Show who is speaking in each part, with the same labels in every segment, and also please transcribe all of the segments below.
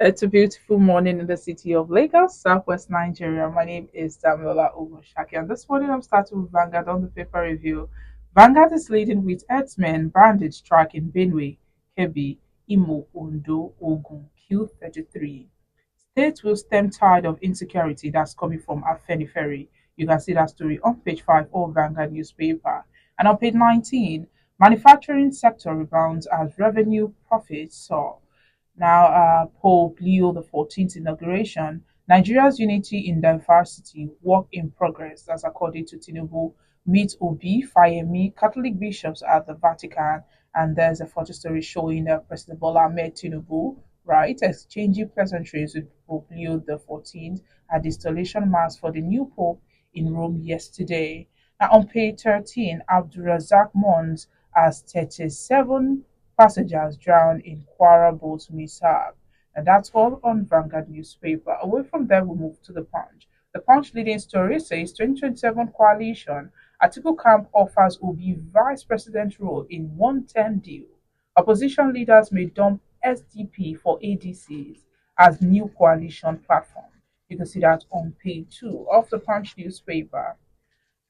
Speaker 1: It's a beautiful morning in the city of Lagos, Southwest Nigeria. My name is Damilola Ogushaki, and this morning I'm starting with Vanguard on the paper review. Vanguard is leading with Herdsmen bandits strike in Benue, Kebbi, Imo, Ondo, Ogun, Q33. States will stem tide of insecurity that's coming from Afenifere. You can see that story on page 5 of Vanguard newspaper. And on page 19, manufacturing sector rebounds as revenue profits soar. Now, Pope Leo the 14th inauguration, Nigeria's unity in diversity, work in progress. That's according to Tinubu. Meet Obi Fayemi, Catholic bishops at the Vatican, and there's a photo story showing President Bola Ahmed Tinubu, right, exchanging pleasantries with Pope Leo the 14th at the installation mass for the new Pope in Rome yesterday. Now, on page 13, Abdulrazak mourns as 37 passengers drowned in Kwara boat mishap. And that's all on Vanguard newspaper. Away from there, we move to the Punch. The Punch leading story says 2027 coalition. Atiku camp offers Obi vice president role in 110 deal. Opposition leaders may dump SDP for ADCs as new coalition platform. You can see that on page 2 of the Punch newspaper.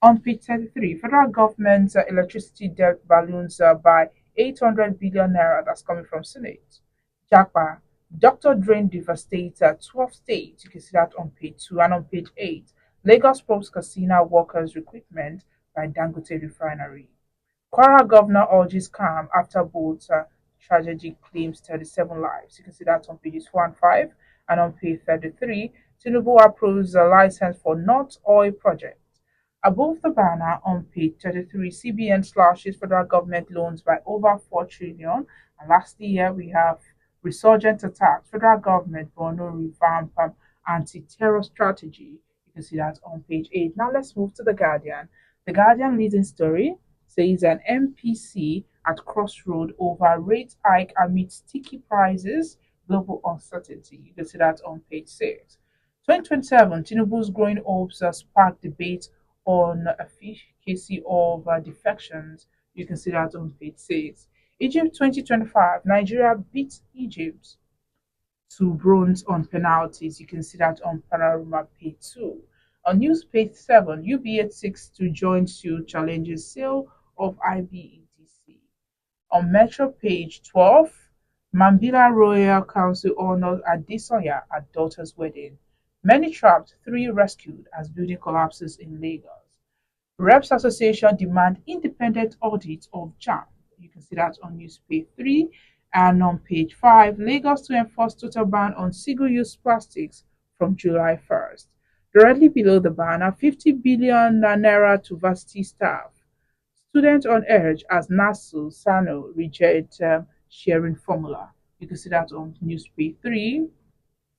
Speaker 1: On page 33, federal government's electricity debt balloons by 800 billion naira. That's coming from Senate. Japa, doctor drain devastates 12 states. You can see that on page 2 and on page 8. Lagos probes casino workers' recruitment by Dangote Refinery. Kwara governor urges calm after boat tragedy claims 37 lives. You can see that on pages 4 and 5. And on page 33, Tinubu approves a license for North Oil project. Above the banner on page 33, CBN slashes federal government loans by over 4 trillion. And lastly, here we have resurgent attacks. Federal government Borno revamp anti-terror strategy. You can see that on page 8. Now let's move to the Guardian. The Guardian leading story says an MPC at crossroads over rate hike amid sticky prices, global uncertainty. You can see that on page 6. 2027, Tinubu's growing hopes spark debate on efficacy of defections. You can see that on page 6. Egypt 2025, Nigeria beats Egypt to bronze on penalties. You can see that on panorama page 2. On news page 7, UBA 6 to join suit challenges sale of IBETC. On Metro page 12, Mambila Royal Council honors Adesoya at daughter's wedding. Many trapped, 3 rescued as building collapses in Lagos. Reps Association demand independent audit of JAM. You can see that on news page 3. And on page 5, Lagos to enforce total ban on single-use plastics from July 1st. Directly below the banner, 50 billion naira to varsity staff. Students on urge as NASU, SANO reject sharing formula. You can see that on news page 3.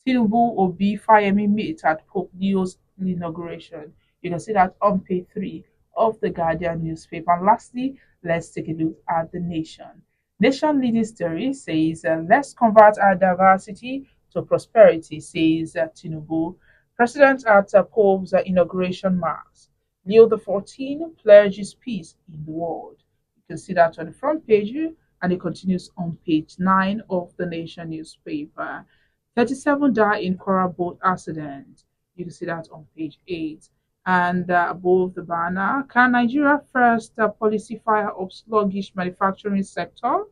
Speaker 1: Tinubu Obi Fayemi meet at Pope Leo's inauguration. You can see that on page 3 of the Guardian newspaper. And lastly, let's take a look at the Nation. Nation leading story says, let's convert our diversity to prosperity, says Tinubu. President at Pope's inauguration mass. Leo the 14th pledges peace in the world. You can see that on the front page, and it continues on page 9 of the Nation newspaper. 37 die in Cora boat accident. You can see that on page 8. And above the banner, can Nigeria first policy fire up sluggish manufacturing sector?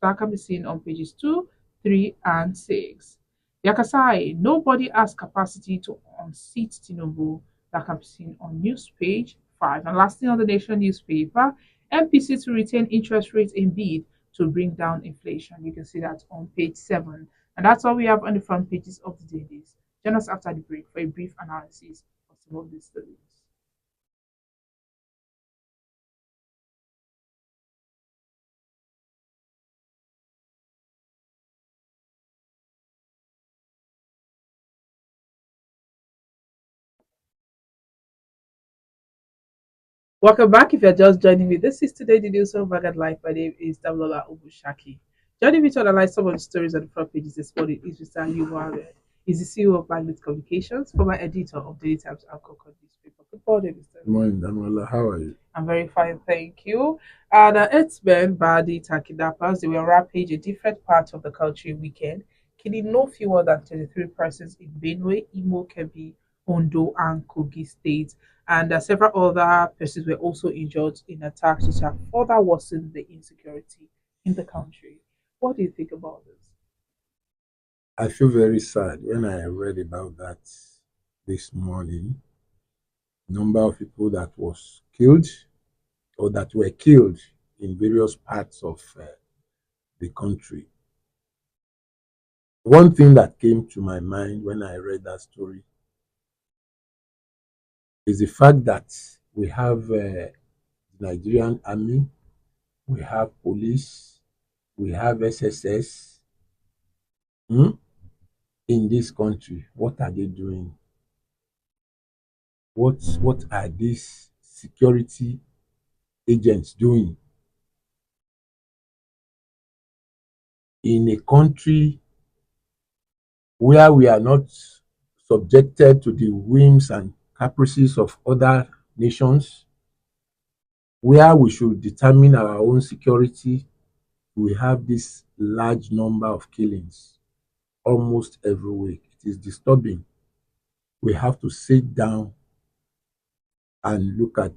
Speaker 1: That can be seen on pages 2, 3, and 6. Yakasai, nobody has capacity to unseat Tinubu. That can be seen on news page 5. And lastly, on the Nation newspaper, MPC to retain interest rates in bid to bring down inflation. You can see that on page 7. And that's all we have on the front pages of the dailies. Join us after the break for a brief analysis of some of these stories. Welcome back. If you're just joining me, this is today the news of Vagad Life. My name is Damlola Obushaki. Joining me to analyze some of the stories on the front pages this morning is Mr. Ali Mohammed. He's the CEO of Bandits Communications, former editor of Daily Times and Concord newspaper. Good morning, Mr.
Speaker 2: Good morning, Damola. How are you?
Speaker 1: I'm very fine, thank you. And Herdsmen, bandits, and kidnappers, they were on rampage in different parts of the country weekend, killing no fewer than 33 persons in Benue, Imo, Kebbi, Ondo, and Kogi states. And several other persons were also injured in attacks which have further worsened the insecurity in the country. What do you think about this?
Speaker 2: I feel very sad when I read about that this morning. Number of people that was killed or that were killed in various parts of the country. One thing that came to my mind when I read that story is the fact that we have Nigerian army, we have police, we have SSS. In this country. What are they doing? What are these security agents doing in a country where we are not subjected to the whims and caprices of other nations, where we should determine our own security? We have this large number of killings almost every week. It is disturbing. We have to sit down and look at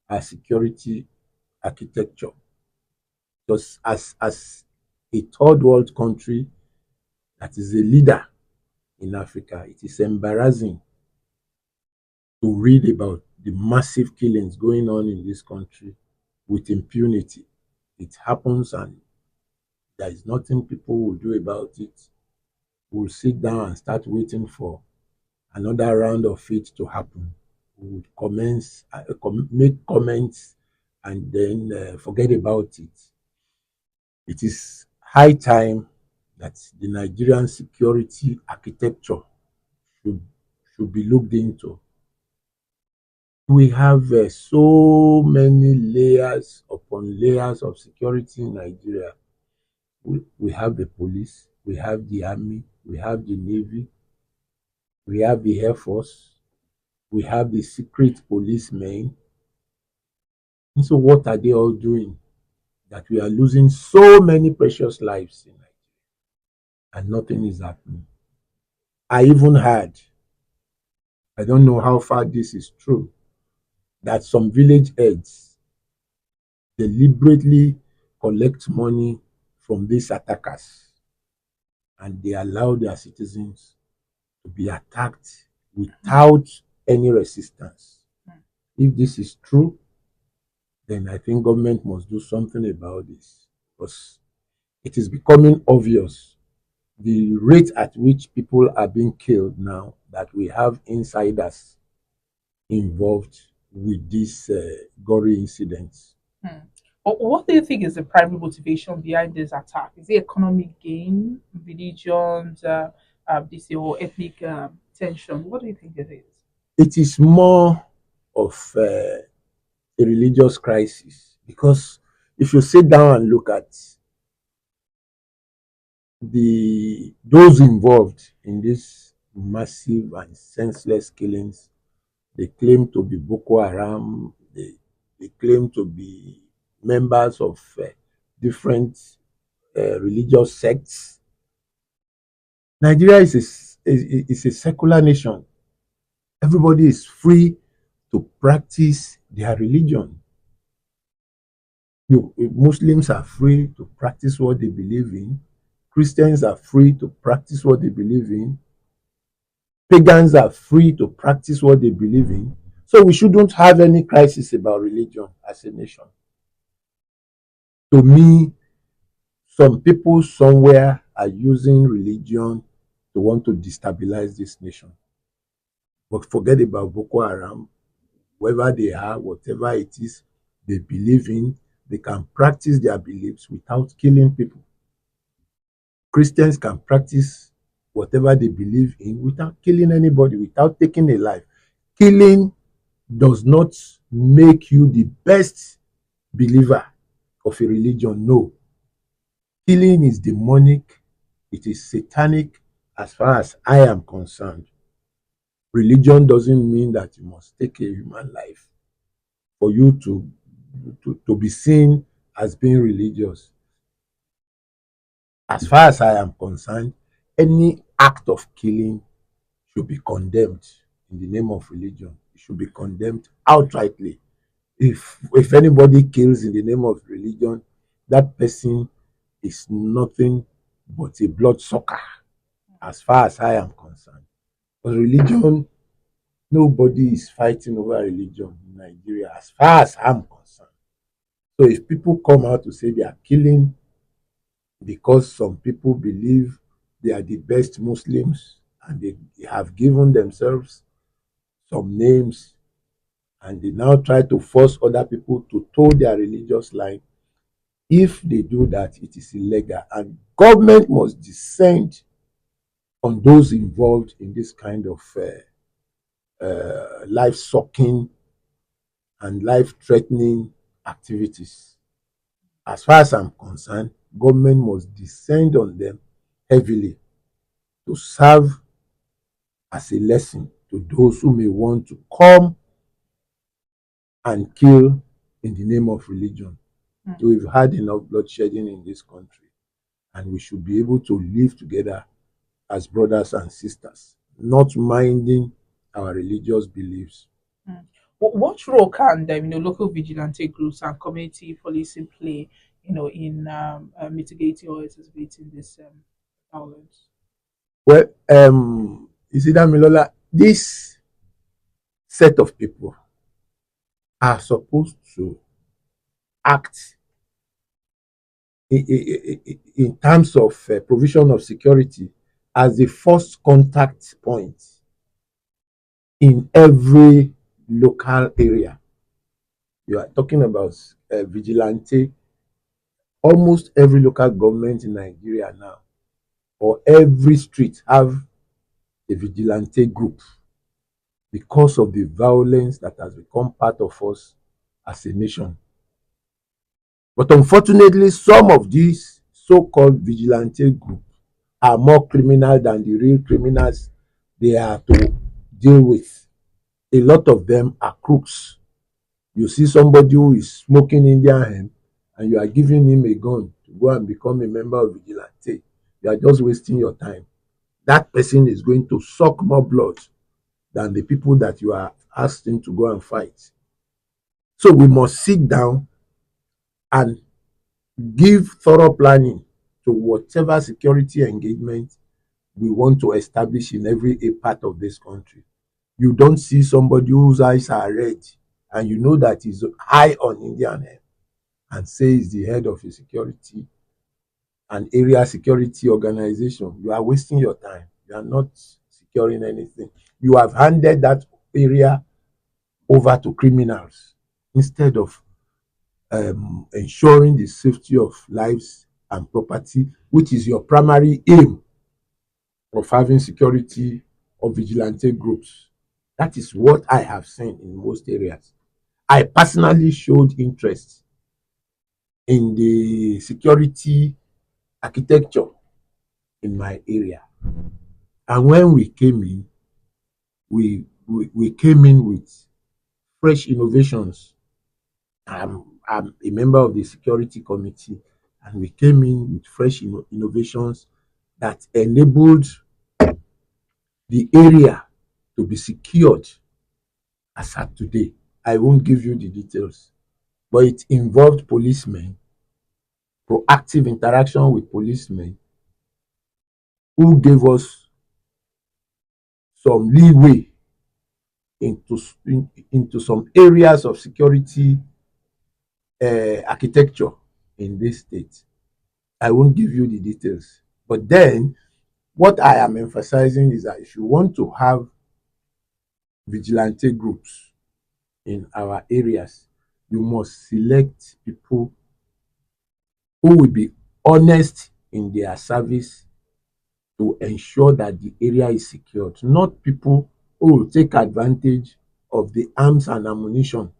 Speaker 2: our security architecture. Because as a third world country that is a leader in Africa, it is embarrassing to read about the massive killings going on in this country with impunity. It happens and there is nothing people will do about it. We'll sit down and start waiting for another round of it to happen. We would make comments and then forget about it. It is high time that the Nigerian security architecture should, should be looked into. We have so many layers upon layers of security in Nigeria. We have the police, we have the army, we have the navy, we have the air force, we have the secret policemen. And so, what are they all doing that we are losing so many precious lives in Nigeria and nothing is happening? I even heard, I don't know how far this is true, that some village heads deliberately collect money from these attackers and they allow their citizens to be attacked without any resistance. If this is true, then I think government must do something about this because it is becoming obvious the rate at which people are being killed now that we have insiders involved with these gory incidents.
Speaker 1: Hmm. What do you think is the primary motivation behind this attack? Is it economic gain, religion, this or ethnic tension? What do you think it is?
Speaker 2: It is more of a religious crisis because if you sit down and look at those involved in these massive and senseless killings, they claim to be Boko Haram. They claim to be members of different religious sects. Nigeria is a secular nation. Everybody is free to practice their religion. Muslims are free to practice what they believe in. Christians are free to practice what they believe in. Pagans are free to practice what they believe in. So we shouldn't have any crisis about religion as a nation. To me, some people somewhere are using religion to want to destabilize this nation. But forget about Boko Haram, whoever they are, whatever it is they believe in, they can practice their beliefs without killing people. Christians can practice whatever they believe in without killing anybody, without taking a life. Killing does not make you the best believer of a religion. No. Killing is demonic, it is satanic as far as I am concerned. Religion doesn't mean that you must take a human life for you to be seen as being religious. As far as I am concerned, any act of killing should be condemned in the name of religion. It should be condemned outrightly. If anybody kills in the name of religion, that person is nothing but a bloodsucker, as far as I am concerned. Because religion, nobody is fighting over religion in Nigeria, as far as I'm concerned. So if people come out to say they are killing because some people believe they are the best Muslims and they have given themselves some names and they now try to force other people to toe their religious line, if they do that, it is illegal. And government must descend on those involved in this kind of life sucking and life threatening activities. As far as I'm concerned, government must descend on them heavily to serve as a lesson to those who may want to come and kill in the name of religion.
Speaker 1: Mm.
Speaker 2: We've had enough bloodshedding in this country, and we should be able to live together as brothers and sisters, not minding our religious beliefs.
Speaker 1: Mm. What role can local vigilante groups and community policing play, in mitigating or exacerbating this violence?
Speaker 2: Well, you see that, Milola, this set of people are supposed to act in terms of provision of security as the first contact point in every local area. You are talking about vigilante. Almost every local government in Nigeria now, or every street, have a vigilante group because of the violence that has become part of us as a nation. But unfortunately, some of these so-called vigilante groups are more criminal than the real criminals they are to deal with. A lot of them are crooks. You see somebody who is smoking Indian hemp and you are giving him a gun to go and become a member of vigilante. You are just wasting your time. That person is going to suck more blood than the people that you are asking to go and fight. So we must sit down and give thorough planning to whatever security engagement we want to establish in every part of this country. You don't see somebody whose eyes are red and you know that he's high on Indian head and say he's the head of a security an area security organization. You are wasting your time. You are not securing anything. You have handed that area over to criminals instead of ensuring the safety of lives and property, which is your primary aim of having security or vigilante groups. That is what I have seen in most areas. I personally showed interest in the security architecture in my area. And when we came in, we came in with fresh innovations. I'm a member of the security committee, and we came in with fresh innovations that enabled the area to be secured as at today. I won't give you the details, but it involved policemen, proactive interaction with policemen who gave us some leeway into into some areas of security architecture in this state. I won't give you the details. But then, what I am emphasizing is that if you want to have vigilante groups in our areas, you must select people who will be honest in their service to ensure that the area is secured, not people who will take advantage of the arms and ammunition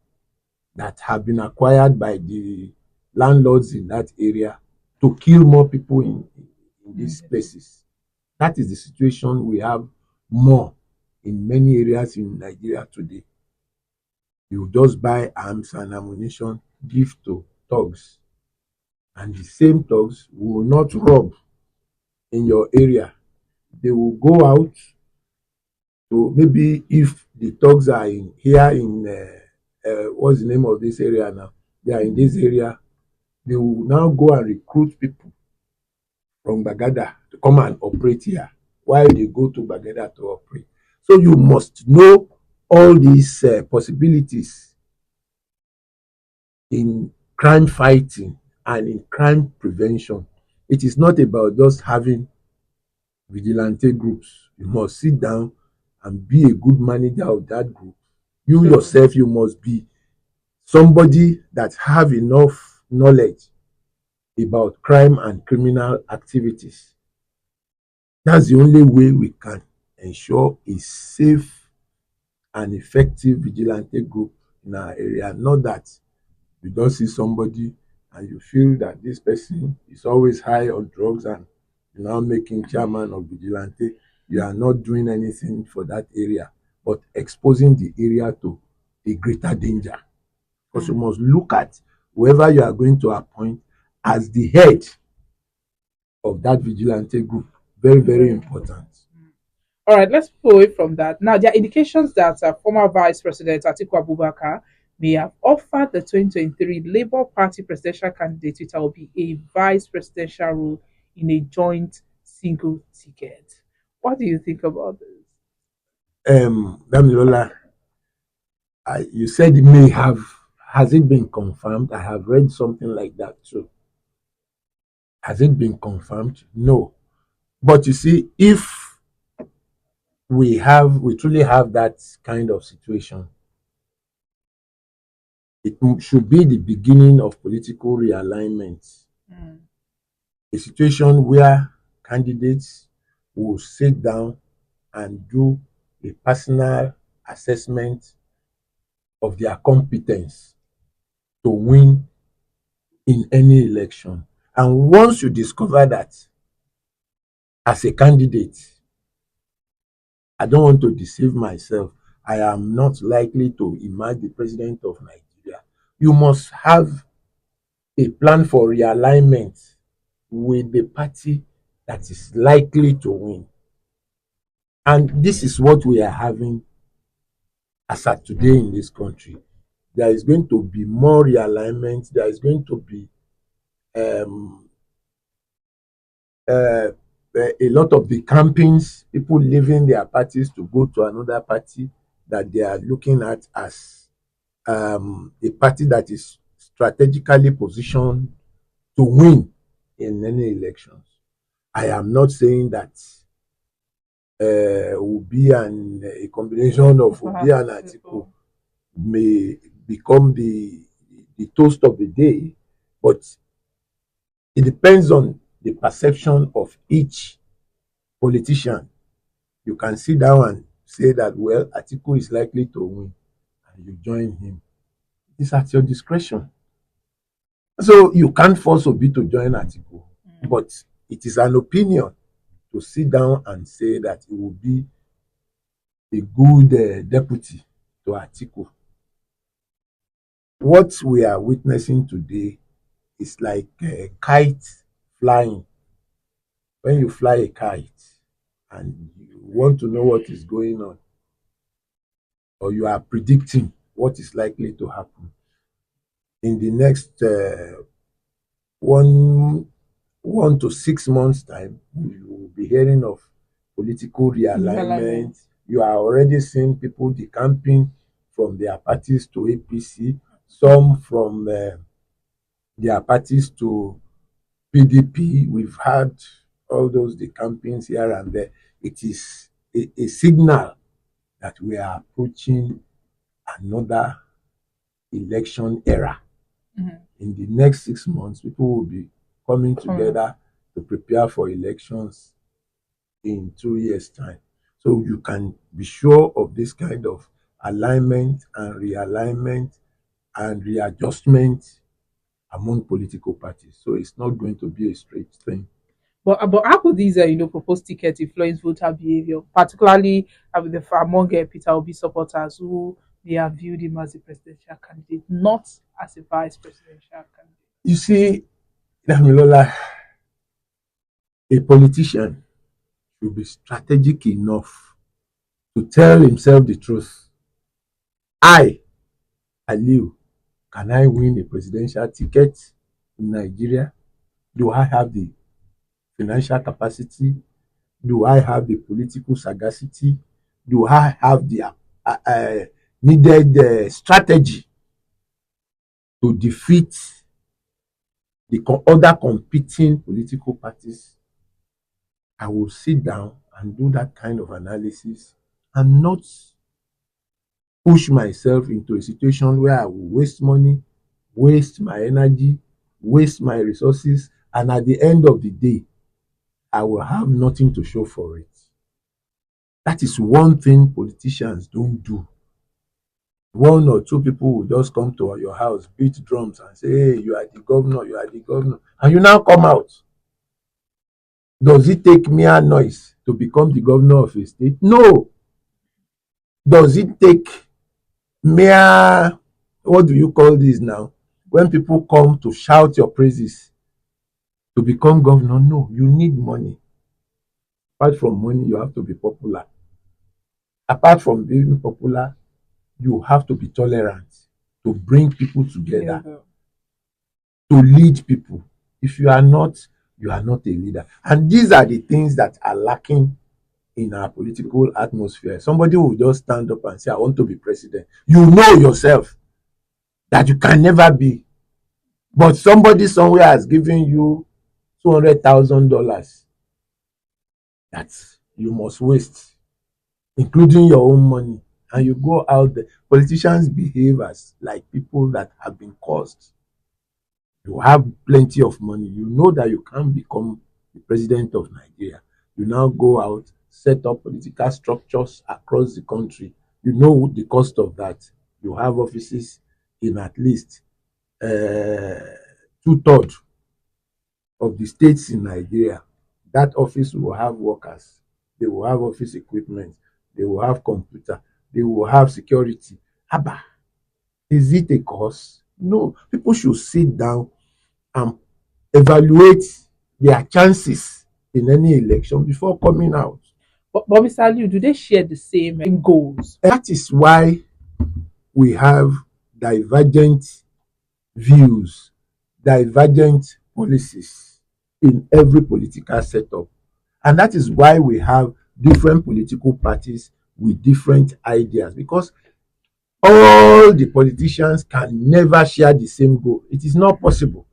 Speaker 2: that have been acquired by the landlords in that area to kill more people in these places. That is the situation we have more in many areas in Nigeria today. You just buy arms and ammunition, give to thugs, and the same thugs will not rob in your area. They will go out. So maybe if the thugs are in here in what's the name of this area now? They are in this area. They will now go and recruit people from Bagada to come and operate here while they go to Bagada to operate. So you must know all these possibilities in crime fighting and in crime prevention. It is not about just having vigilante groups. You must sit down and be a good manager of that group. You yourself, you must be somebody that have enough knowledge about crime and criminal activities. That's the only way we can ensure a safe and effective vigilante group in our area. Not that you don't see somebody and you feel that this person is always high on drugs and you're now making chairman of vigilante. You are not doing anything for that area, but exposing the area to a greater danger. Because you must look at whoever you are going to appoint as the head of that vigilante group. Very, very important.
Speaker 1: All right, let's move away from that. Now, there are indications that former Vice President Atiku Abubakar may have offered the 2023 Labour Party presidential candidate Peter Obi a vice presidential role in a joint single ticket. What do you think about this?
Speaker 2: Damilola, you said it may have. Has it been confirmed? I have read something like that too. Has it been confirmed? No. But you see, if we truly have that kind of situation, it should be the beginning of political realignment.
Speaker 1: Mm.
Speaker 2: A situation where candidates will sit down and do a personal assessment of their competence to win in any election. And once you discover that as a candidate, I don't want to deceive myself, I am not likely to emerge the president of Nigeria. You must have a plan for realignment with the party that is likely to win. And this is what we are having as at today in this country. There is going to be more realignment. There is going to be um, uh, a lot of the campaigns, people leaving their parties to go to another party that they are looking at as a party that is strategically positioned to win in any elections. I am not saying that Obi and a combination of Obi and Atiku may become the toast of the day, but it depends on the perception of each politician. You can sit down and say that, well, Atiku is likely to win, and you join him. It's at your discretion. So you can't force Obi to join Atiku, but it is an opinion to sit down and say that it will be a good deputy to Atiku. What we are witnessing today is like a kite flying. When you fly a kite and you want to know what is going on, or you are predicting what is likely to happen in the next 1 to 6 months time, you will be hearing of political realignment. You are already seeing people decamping from their parties to APC, some from their parties to PDP. We've had all those decampings here and there. It is a signal that we are approaching another election era.
Speaker 1: Mm-hmm.
Speaker 2: In the next 6 months, people will be coming together to prepare for elections in 2 years' time. So you can be sure of this kind of alignment and realignment and readjustment among political parties. So it's not going to be a straight thing.
Speaker 1: But how could these proposed tickets influence voter behavior, particularly among Peter Obi supporters who they have viewed him as a presidential candidate, not as a vice presidential candidate?
Speaker 2: You see, Damilola, a politician should be strategic enough to tell himself the truth. I, Aliu, can I win a presidential ticket in Nigeria? Do I have the financial capacity? Do I have the political sagacity? Do I have the needed strategy to defeat the other competing political parties? I will sit down and do that kind of analysis and not push myself into a situation where I will waste money, waste my energy, waste my resources, and at the end of the day, I will have nothing to show for it. That is one thing politicians don't do. One or two people will just come to your house, beat drums, and say, "Hey, you are the governor, you are the governor," and you now come out. Does it take mere noise to become the governor of a state? No. Does it take mere, what do you call this now? When people come to shout your praises to become governor? No, you need money. Apart from money, you have to be popular. Apart from being popular, you have to be tolerant, to bring people together, to lead people. If you are not, you are not a leader. And these are the things that are lacking in our political atmosphere. Somebody will just stand up and say, "I want to be president." You know yourself that you can never be. But somebody somewhere has given you $200,000 that you must waste, including your own money. And you go out there. Politicians behave as like people that have been cursed. You have plenty of money. You know that you can't become the president of Nigeria. You now go out, set up political structures across the country. You know the cost of that. You have offices in at least two-thirds of the states in Nigeria. That office will have workers. They will have office equipment. They will have computer. They will have security. Abba, is it a cost? No. People should sit down and evaluate their chances in any election before coming out.
Speaker 1: But Mr. Liu, do they share the same goals?
Speaker 2: That is why we have divergent views, divergent policies in every political setup. And that is why we have different political parties with different ideas, because all the politicians can never share the same goal. It is not possible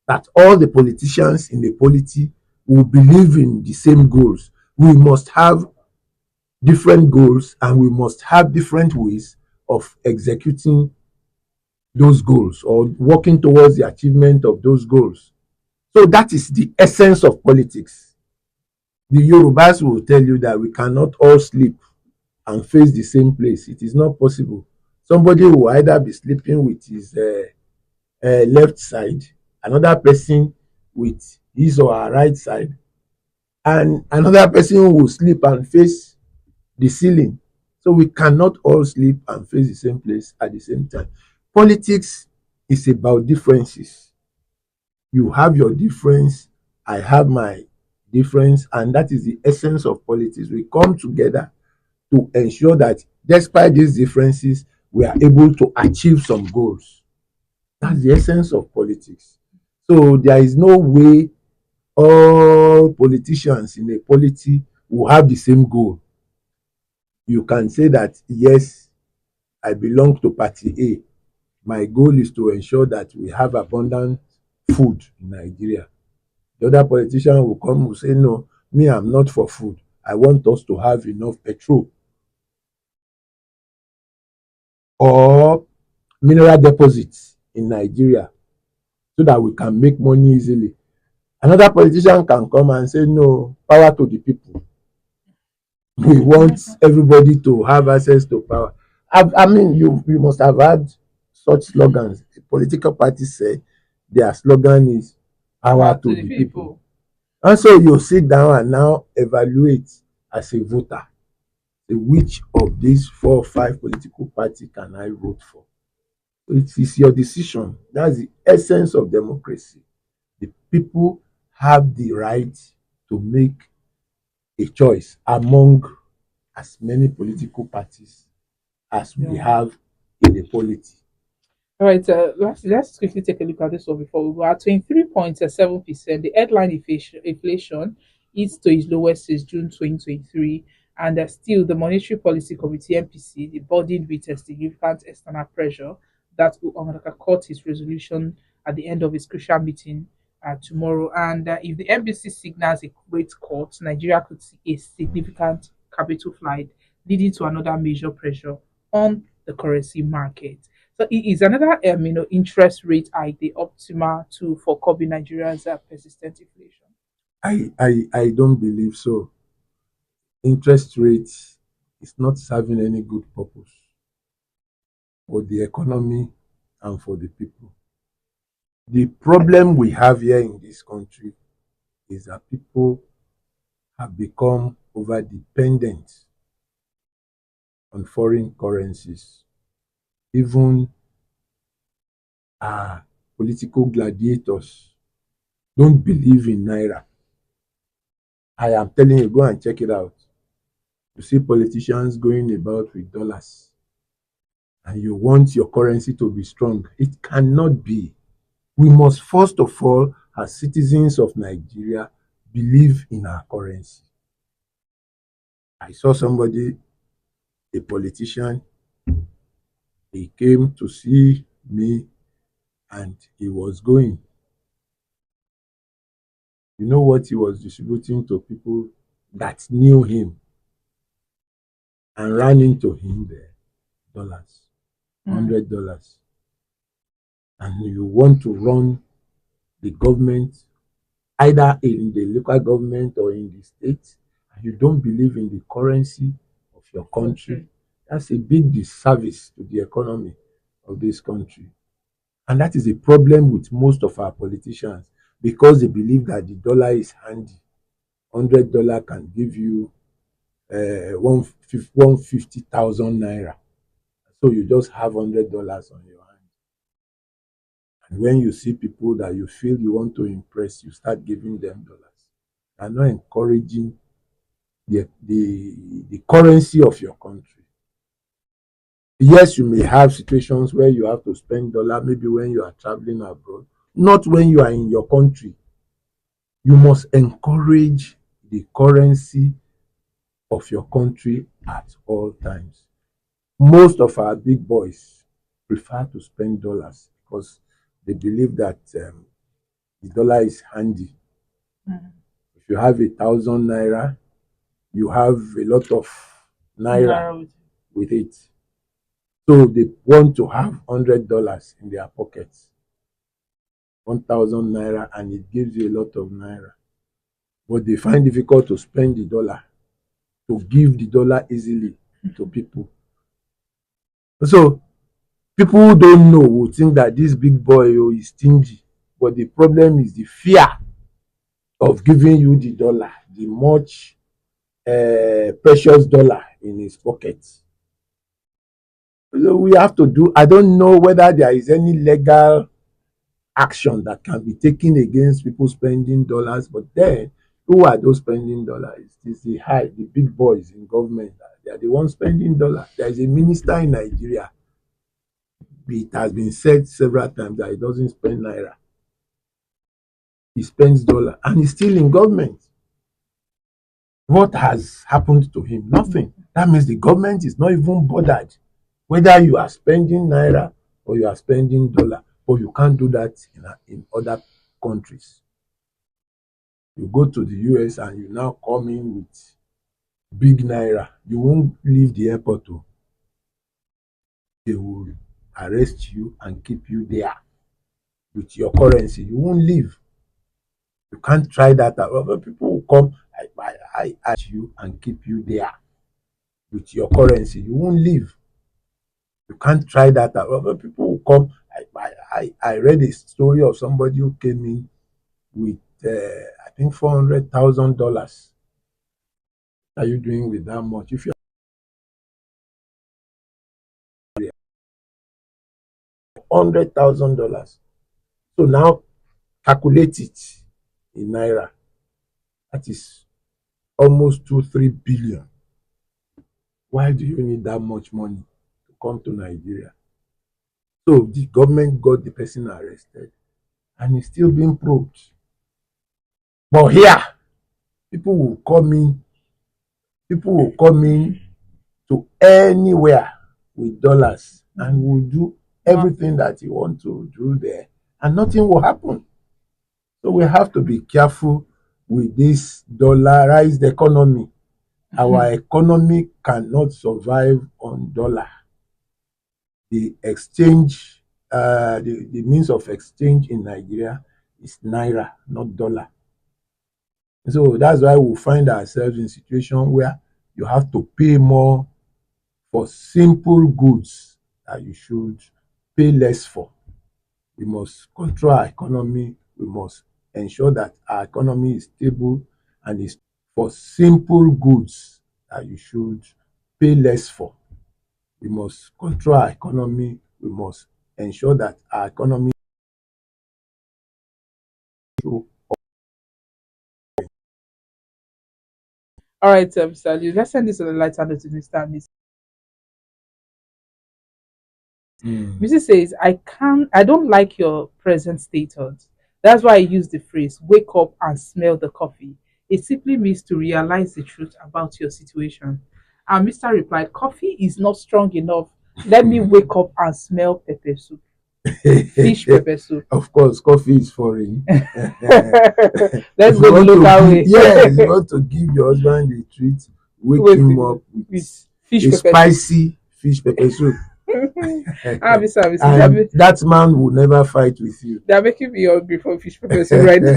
Speaker 2: that all the politicians in the polity will believe in the same goals. We must have different goals and we must have different ways of executing those goals or working towards the achievement of those goals. So that is the essence of politics. The Yorubas will tell you that we cannot all sleep and face the same place. It is not possible. Somebody will either be sleeping with his left side, another person with his or her right side, and another person will sleep and face the ceiling. So we cannot all sleep and face the same place at the same time. Politics is about differences. You have your difference, I have my difference, and that is the essence of politics. We come together to ensure that despite these differences, we are able to achieve some goals. That's the essence of politics. So there is no way all politicians in a polity will have the same goal. You can say that, yes, I belong to party A. My goal is to ensure that we have abundant food in Nigeria. The other politician will come and say, "No, me, I'm not for food. I want us to have enough petrol or mineral deposits in Nigeria so that we can make money easily." Another politician can come and say, "No, power to the people. We want everybody to have access to power." I mean, you must have had such slogans. The political parties say their slogan is power to the people. And so you sit down and now evaluate as a voter, which of these 4 or 5 political parties can I vote for? It is your decision. That's the essence of democracy. The people have the right to make a choice among as many political parties as we
Speaker 1: Yeah.
Speaker 2: have in the polity.
Speaker 1: All right, let's quickly take a look at this one before we go. At 23.7%, the headline inflation is to its lowest since June 2023, and still the Monetary Policy Committee (MPC), the burdened with a significant external pressure that will cut its resolution at the end of its crucial meeting tomorrow. And if the MPC signals a rate cut, Nigeria could see a significant capital flight, leading to another major pressure on the currency market. So it is another interest rate hike the optimal tool for curbing Nigeria's persistent inflation.
Speaker 2: I don't believe so. Interest rates is not serving any good purpose for the economy and for the people. The problem we have here in this country is that people have become over dependent on foreign currencies. Even our political gladiators don't believe in naira. I am telling you, go and check it out. You see politicians going about with dollars and you want your currency to be strong. It cannot be. We must first of all, as citizens of Nigeria, believe in our currency. I saw somebody, a politician, he came to see me and he was going. You know what he was distributing to people that knew him and ran into him there? Dollars, $100. And you want to run the government either in the local government or in the state, and you don't believe in the currency of your country, that's a big disservice to the economy of this country. And that is a problem with most of our politicians because they believe that the dollar is handy. $100 can give you 150,000 naira. So you just have $100 on your hand. And when you see people that you feel you want to impress, you start giving them dollars. You are not encouraging the currency of your country. Yes, you may have situations where you have to spend dollar, maybe when you are traveling abroad, not when you are in your country. You must encourage the currency of your country at all times. Most of our big boys prefer to spend dollars because they believe that the dollar is handy.
Speaker 1: Mm.
Speaker 2: If you have 1,000 naira, you have a lot of naira with it. So they want to have $100 in their pockets, 1,000 naira, and it gives you a lot of naira. But they find difficult to spend the dollar, to give the dollar easily to people. So people who don't know will think that this big boy is stingy. But the problem is the fear of giving you the dollar, the much precious dollar in his pocket. So we have to do, I don't know whether there is any legal action that can be taken against people spending dollars, but then who are those spending dollars? It is the big boys in government. They are the ones spending dollars. There is a minister in Nigeria. It has been said several times that he doesn't spend naira. He spends dollar and he's still in government. What has happened to him? Nothing. That means the government is not even bothered whether you are spending naira or you are spending dollar, but you can't do that in other countries. You go to the US and you now come in with big naira, you won't leave the airport. They will arrest you and keep you there with your currency. You won't leave. You can't try that. Other people will come, I ask you and keep you there with your currency. You won't leave. You can't try that. Other people will come. I read a story of somebody who came in with I think $400,000. What are you doing with that much? If you have $100,000, so now calculate it in naira. That is almost 2-3 billion. Why do you need that much money to come to Nigeria? So the government got the person arrested and he's still being probed. But here, people will come in, people will come in to anywhere with dollars and will do everything that you want to do there, and nothing will happen. So we have to be careful with this dollarized economy. Our economy cannot survive on dollar. The exchange, the means of exchange in Nigeria is naira, not dollar. So that's why we find ourselves in a situation where you have to pay more for simple goods that you should pay less for. We must control our economy. We must ensure that our economy is stable and is for simple goods that you should pay less for. We must control our economy. We must ensure that our economy is.
Speaker 1: All right, Sally, let's send this on the light handle to Mr. Miss. Mrs. says, I don't like your present status. That's why I use the phrase wake up and smell the coffee. It simply means to realize the truth about your situation. And Mr. replied, coffee is not strong enough. Let me wake up and smell pepper soup. Fish pepper soup.
Speaker 2: Of course, coffee is foreign.
Speaker 1: Let's go the local way.
Speaker 2: Yes, you want to give your husband a treat, wake him up with
Speaker 1: fish
Speaker 2: a
Speaker 1: pepper
Speaker 2: spicy fish pepper soup.
Speaker 1: Mr.
Speaker 2: And that man will never fight with you.
Speaker 1: They're making me hungry for fish pepper soup right now.